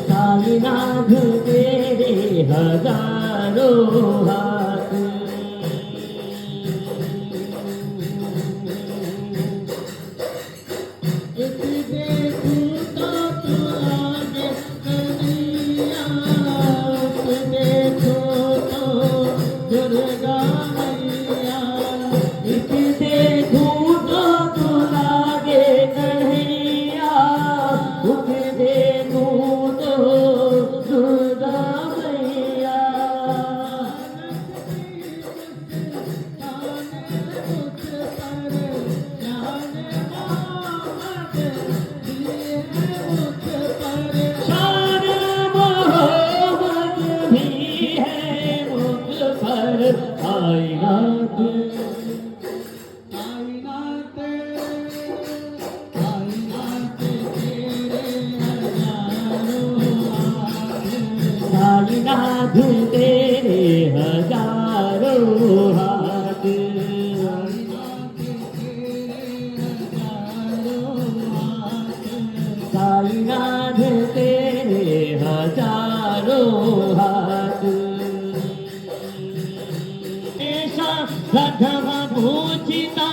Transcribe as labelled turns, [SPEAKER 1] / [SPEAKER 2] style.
[SPEAKER 1] साईनाथ तेरे हजारों हाथ। एक देखूं तो तू आगे कन्हैया, एक देखो तो दुर्गा मैया, एक देखूं तो तू लागे कन्हैया, एक देखूं तो दुर्गा मैया। शान मोहम्मद भी है मुझ पर, कायनात कायनात कायनात तेरे हजारों हाथ। कायनात तेरे हजारों हाथ। कायनात तेरे हजारों हाथ। ऐसा प्रथम पूजिता